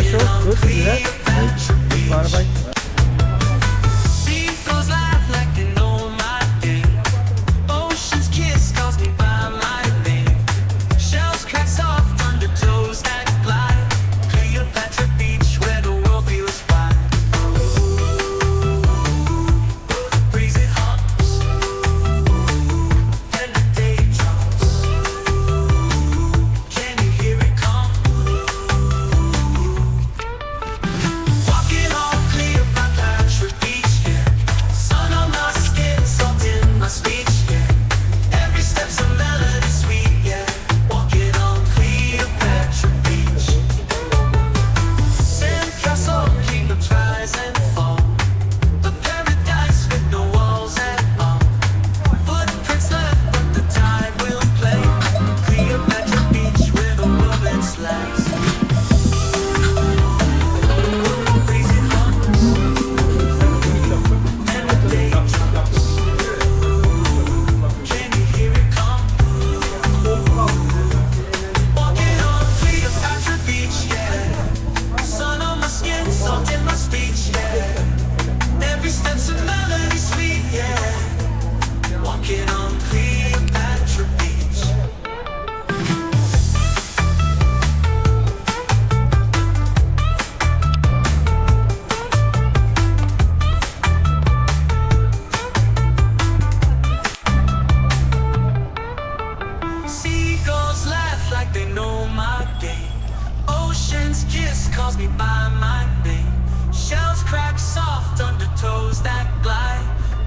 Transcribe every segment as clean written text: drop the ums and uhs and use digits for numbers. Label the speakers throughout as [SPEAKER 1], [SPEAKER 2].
[SPEAKER 1] That's all good, isn't it? Bye.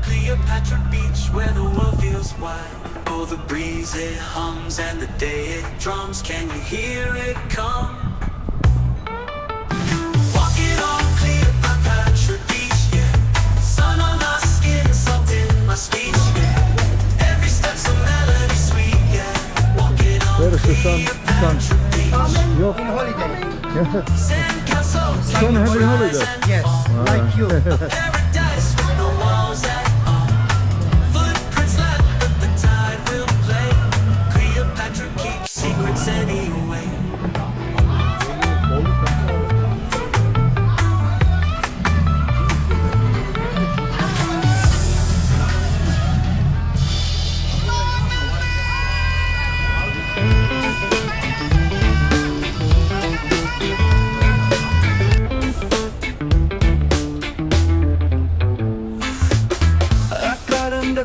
[SPEAKER 2] Cleopatra Beach where the world feels wide. Oh, the breeze it hums and the day it drums. Can you hear it come? Walking on Cleopatra Beach, yeah. Sun on our skin, salt in my speech, yeah. Every step's a melody sweet, yeah. Walking on Cleopatra Beach.
[SPEAKER 1] Yok.
[SPEAKER 3] On holiday.
[SPEAKER 2] Sandcastles,
[SPEAKER 1] Son having holiday.
[SPEAKER 3] Yes, like you.
[SPEAKER 2] paradise with no walls at all. Footprints left, but the tide will play. Cleopatra keeps secrets anyway.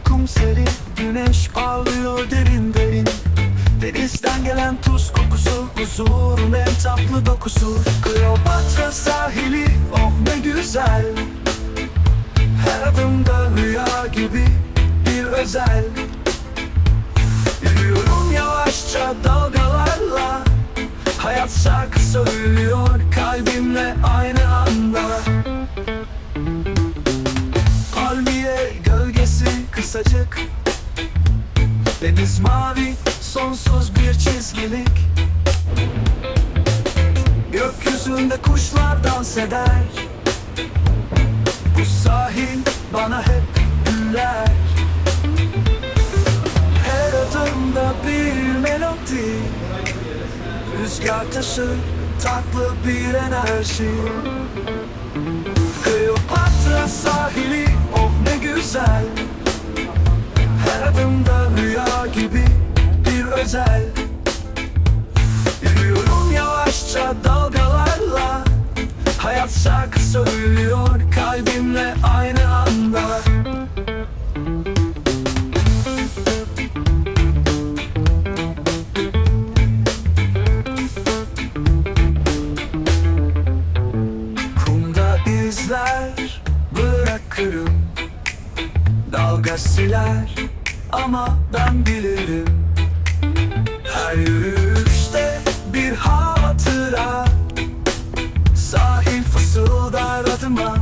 [SPEAKER 2] Kumseri, güneş parlıyor derin derin. Denizden gelen tuz kokusu, huzurun en tatlı dokusu. Kleopatra sahili, oh ne güzel. Her adımda rüya gibi bir özel. Yürüyorum yavaşça dalgalarla. Hayat şarkı söylüyor kalbimle aynı anda. Palmiye gölgesi kısacık, deniz mavi sonsuz bir çizgilik. Gökyüzünde kuşlar dans eder. Bu sahil bana hep güller. Her adımda bir melodi, rüzgar taşır tatlı bir enerji. Kleopatra sahili, oh ne güzel. Her adımda rüya gibi bir özel. Yürüyorum yavaşça dalgalarla. Hayat şarkı söylüyor kalbimle aynı anda. Kumda izler bırakırım. Dalga siler ama ben bilirim. Her yürüyüşte bir hatıra. Sahil fısıldar adıma.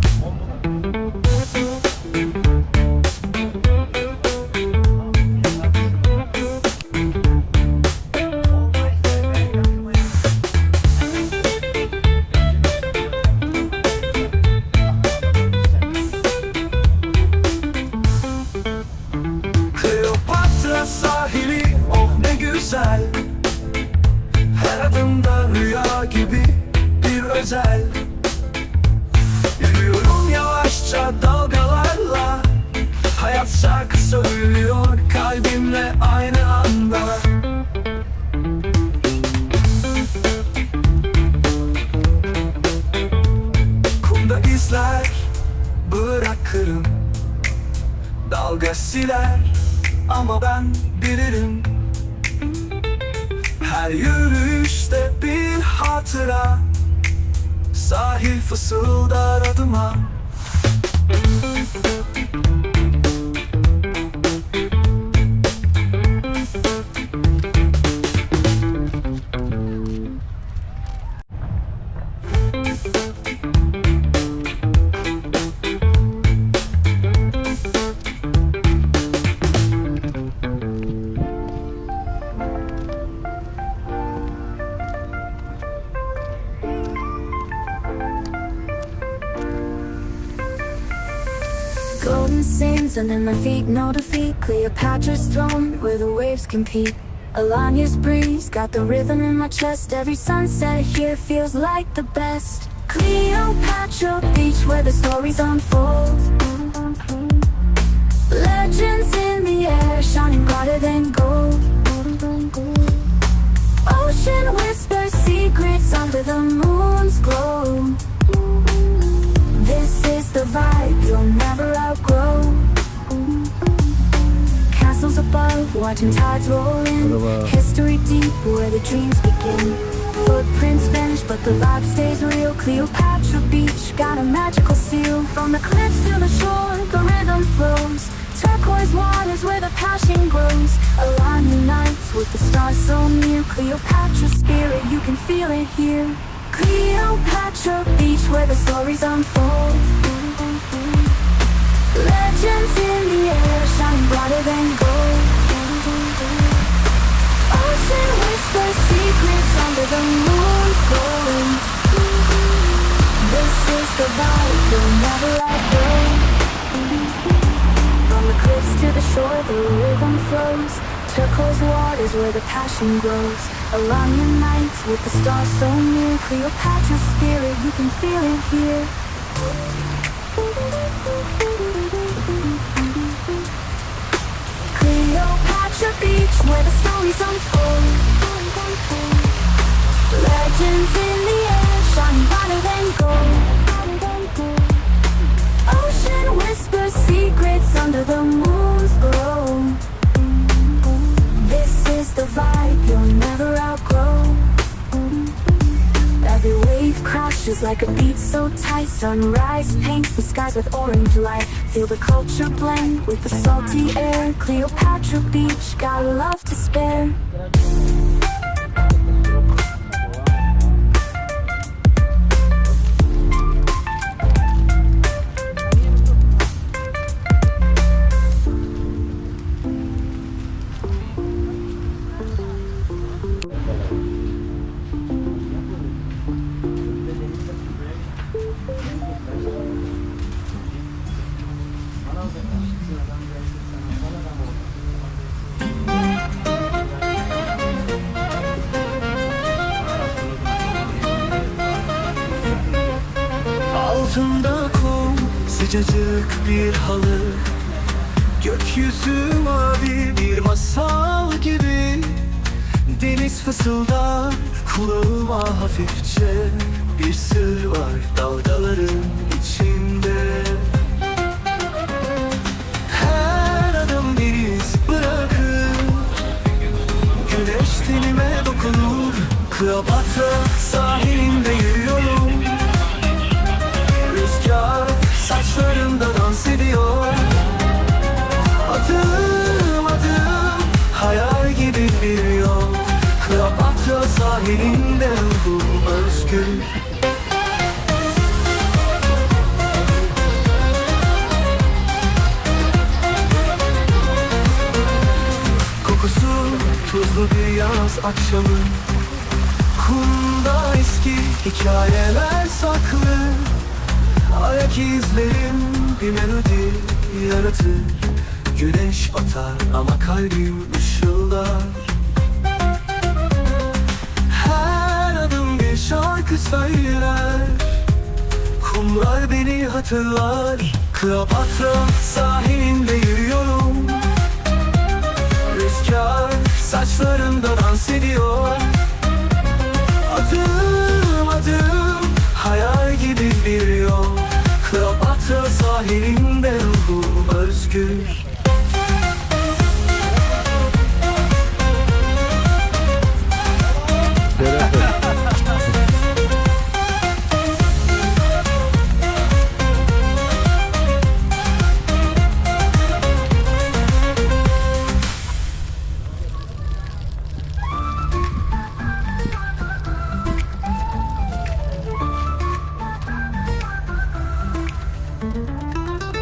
[SPEAKER 2] Kleopatra sahili, oh ne güzel. Her adımda rüya gibi bir özel. Yürüyorum yavaşça dalgalarla, hayat şarkı söylüyor kalbimle aynı anda. Kumda izler bırakırım, dalga siler ama ben bilirim. Her yürüyüşte bir hatıra, sahil fısıldar adıma.
[SPEAKER 3] Golden sands under my feet, no defeat. Cleopatra's throne, where the waves compete. Alanya's breeze, got the rhythm in my chest. Every sunset here feels like the best. Cleopatra Beach, where the stories unfold. Legends in the air, shining brighter than gold. Ocean whispers secrets under the moon's glow. This is the vibe you'll never outgrow. Castles above, watching tides roll in. History deep, where the dreams begin. Footprints vanish, but the vibe stays real. Cleopatra Beach, got a magical seal. From the cliffs to the shore, the rhythm flows. Turquoise waters where the passion grows. Alanya nights with the stars so near. Cleopatra spirit, you can feel it here. Cleopatra Beach, where the stories unfold. Legends in the air, shining brighter than gold. Ocean whispers secrets under the moon's glow. This is the vibe you'll never outgrow. From the cliffs to the shore, the rhythm flows. Turquoise waters where the passion grows. Alanya nights with the stars so near. Cleopatra's spirit, you can feel it here. Cleopatra Beach, where the stories unfold. Legends in the air, shining brighter than gold. Ocean whispers secrets under the moon's glow. This is the vibe you'll never outgrow. Every wave crashes like a beat so tight. Sunrise paints the skies with orange light. Feel the culture blend with the salty air. Cleopatra Beach, got love to spare.
[SPEAKER 2] Altında kum, sıcacık bir halı. Gökyüzü mavi bir masal gibi. Deniz fısıldar kulağıma hafifçe. Bir sır var dalgaların içinde. Her adım bir iz bırakır. Güneş tenime dokunur. Kleopatra sahilinde yürüyorum. Rüzgar saçlarımda dans ediyor. Adım adım hayal gibi bir yol. Kleopatra sahilinde ruhum özgür. Kokusu tuzlu bir yaz akşamı. Kumda eski hikayeler saklı. Ayak izlerim bir melodi yaratır. Güneş batar ama kalbim ışıldar. Her adım bir şarkı söyler. Kumlar beni hatırlar. Kleopatra sahilinde yürüyorum. Rüzgar saçlarımda dans ediyor. Adım adım hayal gibi bir yol. Kleopatra sahilinde ruhum özgür.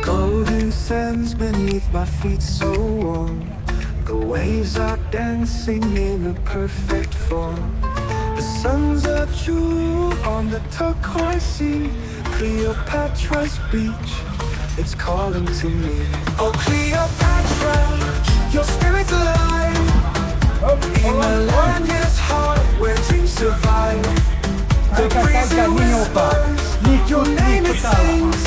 [SPEAKER 2] Golden sands beneath my feet so warm. The waves are dancing in a perfect form. The sun's a jewel on the turquoise sea. Cleopatra's beach, it's calling to me. Oh Cleopatra, your spirit's alive. In Alanya's heart where dreams survive. The breeze whispers, your name it sings.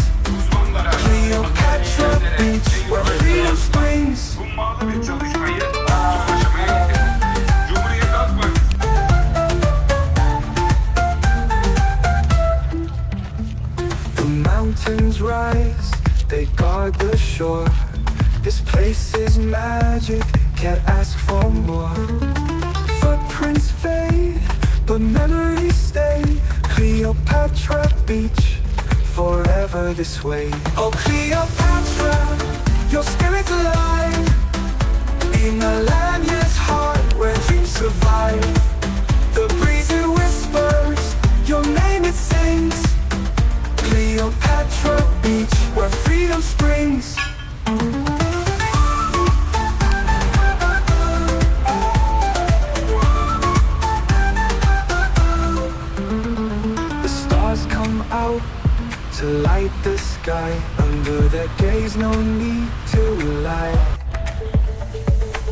[SPEAKER 2] Cleopatra Beach, where freedom springs.
[SPEAKER 4] Ummalı bir çalışmayı aşamaya getirdi. Cumhuriyet Halk Partisi.
[SPEAKER 2] The mountains rise, they guard the shore. This place is magic, can't ask for more. Footprints fade, but memories stay. Cleopatra Beach, forever this way. Oh Cleopatra, your spirit's alive. In Alanya's heart where dreams survive. The breeze it whispers, your name it sings. Cleopatra Beach, where freedom springs. The stars come out to light the sky. Under their gaze, no need to lie.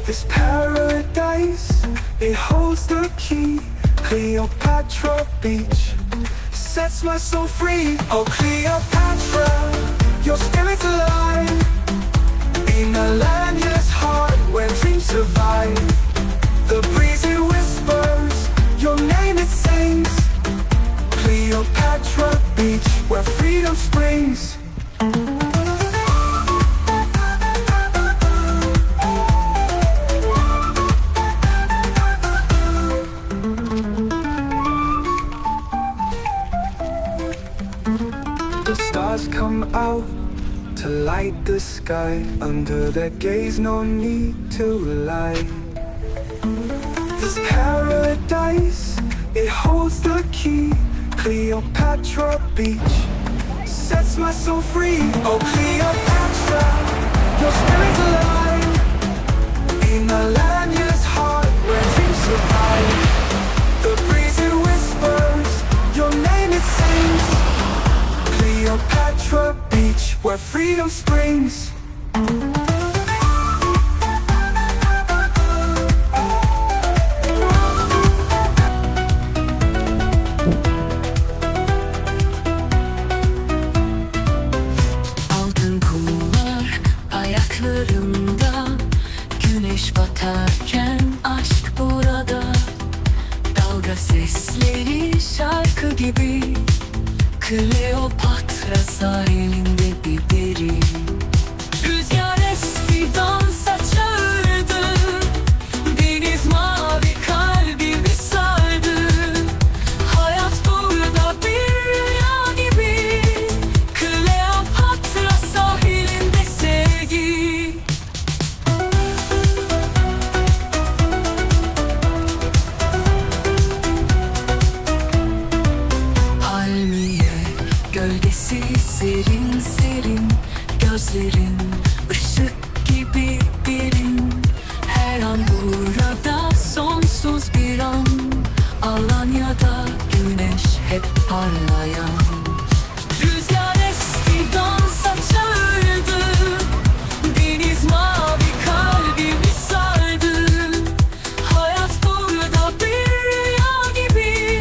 [SPEAKER 2] This paradise, it holds the key. Cleopatra Beach sets my soul free. Oh Cleopatra, your spirit's alive. In Alanya's heart where dreams survive. The breeze it whispers, your name it sings. Cleopatra Beach, where freedom springs. The stars come out to light the sky. Under their gaze, no need to lie. This paradise, it holds the key. Cleopatra Beach sets my soul free. Oh Cleopatra, your spirit's alive. In Alanya's heart where dreams survive. The breeze it whispers, your name it sings. Cleopatra Beach, where freedom springs.
[SPEAKER 5] Altın kumlar ayaklarımda, güneş batarken aşk burada. Dalga sesleri şarkı gibi, Kleopatra sahilinde bir derin. Rüzgar esti, dansa çağırdı. Deniz mavi kalbimi sardı. Hayat burada bir rüya gibi. Kleopatra sahilinde sevgi. Palmiye gölgesi serin serin, gözlerin ışık gibi derin. Her an burada sonsuz bir an. Alanya'da güneş hep parlayan. Rüzgar esti, dansa çağırdı. Deniz mavi kalbimi sardı. Hayat burada bir rüya gibi.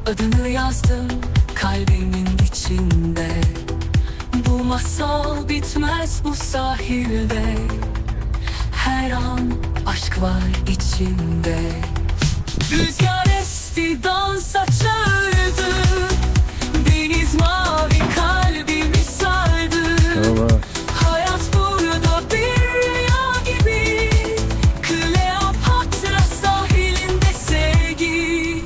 [SPEAKER 5] adını yazdım kalbimin içinde. Bu masal bitmez bu sahilde. Her an aşk var içinde. Rüzgar esti, dansa çağırdı. Deniz mavi kalbimi sardı.
[SPEAKER 1] Merhaba.
[SPEAKER 5] Hayat burada bir rüya gibi. Kleopatra sahilinde sevgi.